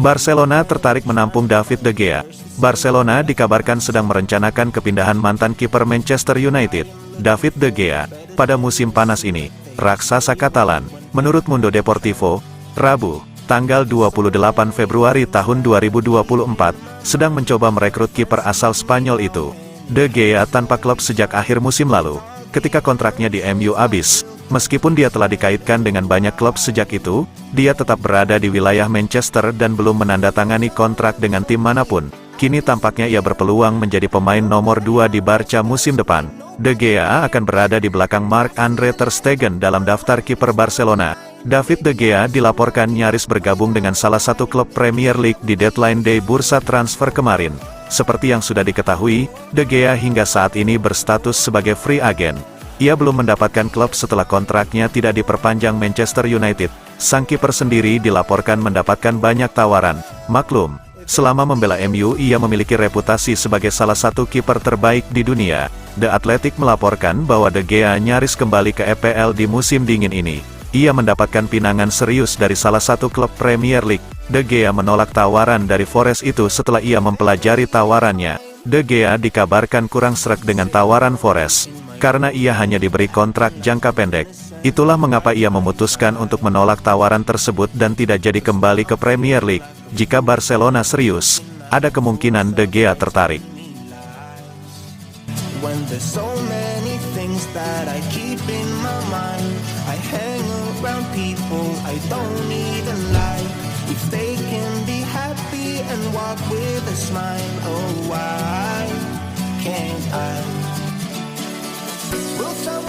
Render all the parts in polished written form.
Barcelona tertarik menampung David De Gea. Barcelona dikabarkan sedang merencanakan kepindahan mantan kiper Manchester United, David De Gea, pada musim panas ini. Raksasa Katalan, menurut Mundo Deportivo, Rabu, tanggal 28 Februari tahun 2024, sedang mencoba merekrut kiper asal Spanyol itu. De Gea tanpa klub sejak akhir musim lalu, ketika kontraknya di MU habis. Meskipun dia telah dikaitkan dengan banyak klub sejak itu, dia tetap berada di wilayah Manchester dan belum menandatangani kontrak dengan tim manapun. Kini tampaknya ia berpeluang menjadi pemain nomor 2 di Barca musim depan. De Gea akan berada di belakang Marc-Andre ter Stegen dalam daftar kiper Barcelona. David De Gea dilaporkan nyaris bergabung dengan salah satu klub Premier League di deadline day bursa transfer kemarin. Seperti yang sudah diketahui, De Gea hingga saat ini berstatus sebagai free agent. Ia belum mendapatkan klub setelah kontraknya tidak diperpanjang Manchester United. Sang kiper sendiri dilaporkan mendapatkan banyak tawaran. Maklum, selama membela MU ia memiliki reputasi sebagai salah satu kiper terbaik di dunia. The Athletic melaporkan bahwa De Gea nyaris kembali ke EPL di musim dingin ini. Ia mendapatkan pinangan serius dari salah satu klub Premier League. De Gea menolak tawaran dari Forest itu setelah ia mempelajari tawarannya. De Gea dikabarkan kurang sreg dengan tawaran Forest, karena ia hanya diberi kontrak jangka pendek. Itulah mengapa ia memutuskan untuk menolak tawaran tersebut dan tidak jadi kembali ke Premier League. Jika Barcelona serius, ada kemungkinan De Gea tertarik.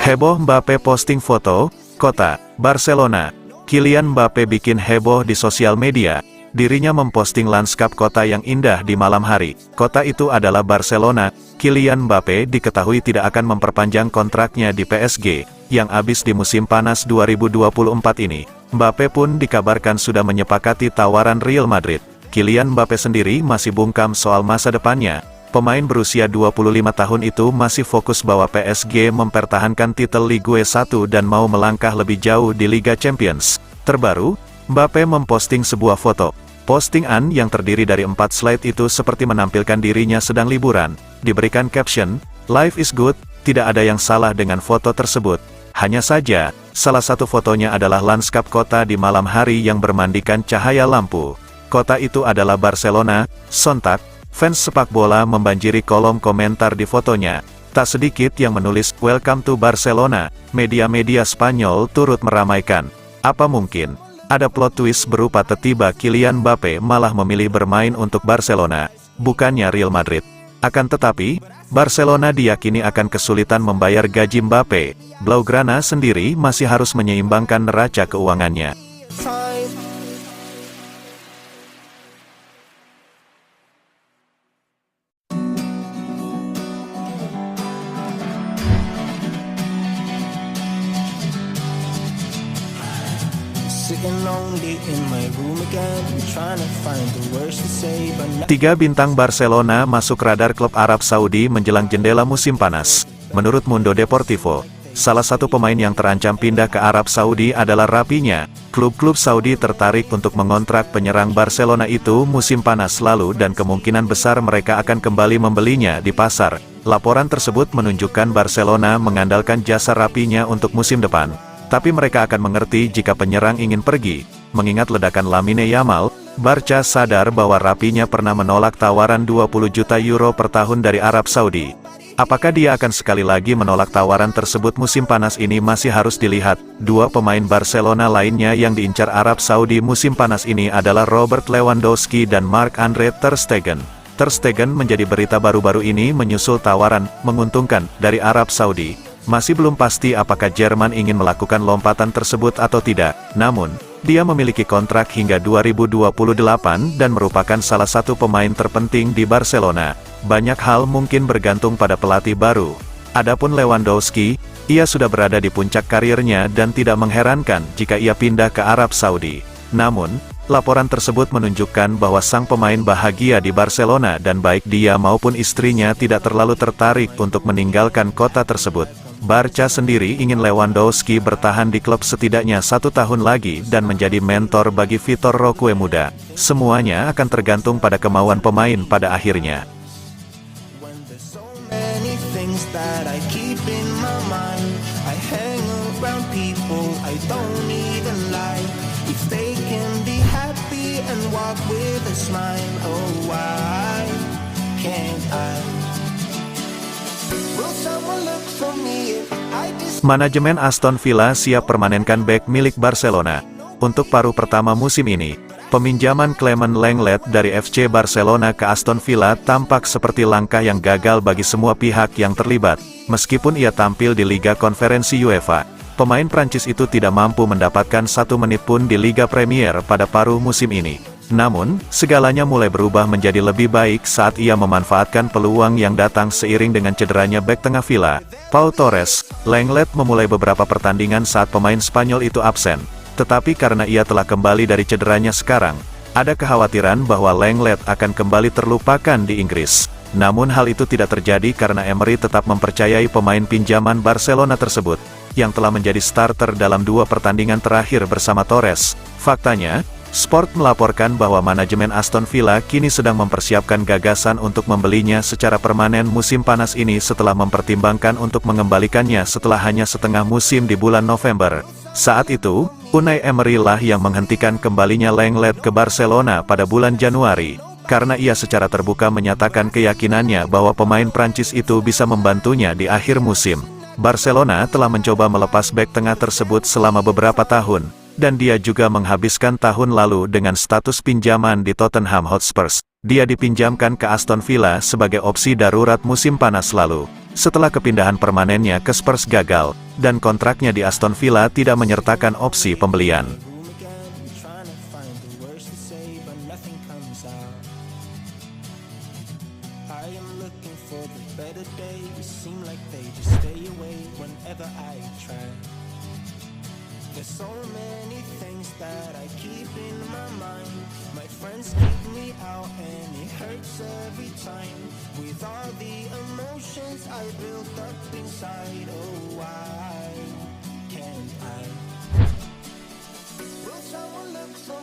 Heboh Mbappe posting foto, kota, Barcelona. Kylian Mbappe bikin heboh di sosial media. Dirinya memposting lanskap kota yang indah di malam hari. Kota itu adalah Barcelona. Kylian Mbappe diketahui tidak akan memperpanjang kontraknya di PSG, yang habis di musim panas 2024 ini. Mbappe pun dikabarkan sudah menyepakati tawaran Real Madrid. Kylian Mbappe sendiri masih bungkam soal masa depannya. Pemain berusia 25 tahun itu masih fokus bahwa PSG mempertahankan titel Ligue 1 dan mau melangkah lebih jauh di Liga Champions. Terbaru, Mbappe memposting sebuah foto. Postingan yang terdiri dari 4 slide itu seperti menampilkan dirinya sedang liburan. Diberikan caption, "Life is good," tidak ada yang salah dengan foto tersebut. Hanya saja, salah satu fotonya adalah lanskap kota di malam hari yang bermandikan cahaya lampu. Kota itu adalah Barcelona. Sontak, fans sepak bola membanjiri kolom komentar di fotonya. Tak sedikit yang menulis, "Welcome to Barcelona." Media-media Spanyol turut meramaikan. Apa mungkin ada plot twist berupa tiba-tiba Kylian Mbappe malah memilih bermain untuk Barcelona, bukannya Real Madrid? Akan tetapi, Barcelona diyakini akan kesulitan membayar gaji Mbappe. Blaugrana sendiri masih harus menyeimbangkan neraca keuangannya. Tiga bintang Barcelona masuk radar klub Arab Saudi menjelang jendela musim panas. Menurut Mundo Deportivo, salah satu pemain yang terancam pindah ke Arab Saudi adalah Raphinha. Klub-klub Saudi tertarik untuk mengontrak penyerang Barcelona itu musim panas lalu dan kemungkinan besar mereka akan kembali membelinya di pasar. Laporan tersebut menunjukkan Barcelona mengandalkan jasa Raphinha untuk musim depan. Tapi mereka akan mengerti jika penyerang ingin pergi. Mengingat ledakan Lamine Yamal, Barca sadar bahwa Raphinha pernah menolak tawaran 20 juta euro per tahun dari Arab Saudi. Apakah dia akan sekali lagi menolak tawaran tersebut musim panas ini masih harus dilihat. Dua pemain Barcelona lainnya yang diincar Arab Saudi musim panas ini adalah Robert Lewandowski dan Marc-Andre ter Stegen. Ter Stegen menjadi berita baru-baru ini menyusul tawaran menguntungkan dari Arab Saudi. Masih belum pasti apakah Jerman ingin melakukan lompatan tersebut atau tidak. Namun, dia memiliki kontrak hingga 2028 dan merupakan salah satu pemain terpenting di Barcelona. Banyak hal mungkin bergantung pada pelatih baru. Adapun Lewandowski, ia sudah berada di puncak karirnya dan tidak mengherankan jika ia pindah ke Arab Saudi. Namun, laporan tersebut menunjukkan bahwa sang pemain bahagia di Barcelona dan baik dia maupun istrinya tidak terlalu tertarik untuk meninggalkan kota tersebut. Barca sendiri ingin Lewandowski bertahan di klub setidaknya 1 tahun lagi dan menjadi mentor bagi Vitor Roque muda. Semuanya akan tergantung pada kemauan pemain pada akhirnya. Manajemen Aston Villa siap permanenkan bek milik Barcelona. Untuk paruh pertama musim ini, peminjaman Clement Lenglet dari FC Barcelona ke Aston Villa tampak seperti langkah yang gagal bagi semua pihak yang terlibat. Meskipun ia tampil di Liga Konferensi UEFA, pemain Prancis itu tidak mampu mendapatkan 1 menit pun di Liga Premier pada paruh musim ini. Namun, segalanya mulai berubah menjadi lebih baik saat ia memanfaatkan peluang yang datang seiring dengan cederanya bek tengah Villa, Pau Torres. Lenglet memulai beberapa pertandingan saat pemain Spanyol itu absen. Tetapi karena ia telah kembali dari cederanya sekarang, ada kekhawatiran bahwa Lenglet akan kembali terlupakan di Inggris. Namun hal itu tidak terjadi karena Emery tetap mempercayai pemain pinjaman Barcelona tersebut, yang telah menjadi starter dalam 2 pertandingan terakhir bersama Torres. Faktanya, Sport melaporkan bahwa manajemen Aston Villa kini sedang mempersiapkan gagasan untuk membelinya secara permanen musim panas ini setelah mempertimbangkan untuk mengembalikannya setelah hanya setengah musim di bulan November. Saat itu, Unai Emery lah yang menghentikan kembalinya Lenglet ke Barcelona pada bulan Januari, karena ia secara terbuka menyatakan keyakinannya bahwa pemain Prancis itu bisa membantunya di akhir musim. Barcelona telah mencoba melepas bek tengah tersebut selama beberapa tahun, dan dia juga menghabiskan tahun lalu dengan status pinjaman di Tottenham Hotspur. Dia dipinjamkan ke Aston Villa sebagai opsi darurat musim panas lalu. Setelah kepindahan permanennya ke Spurs gagal, dan kontraknya di Aston Villa tidak menyertakan opsi pembelian. There's so many things that I keep in my mind. My friends keep me out and it hurts every time. With all the emotions I built up inside, oh why can't I? Will someone look for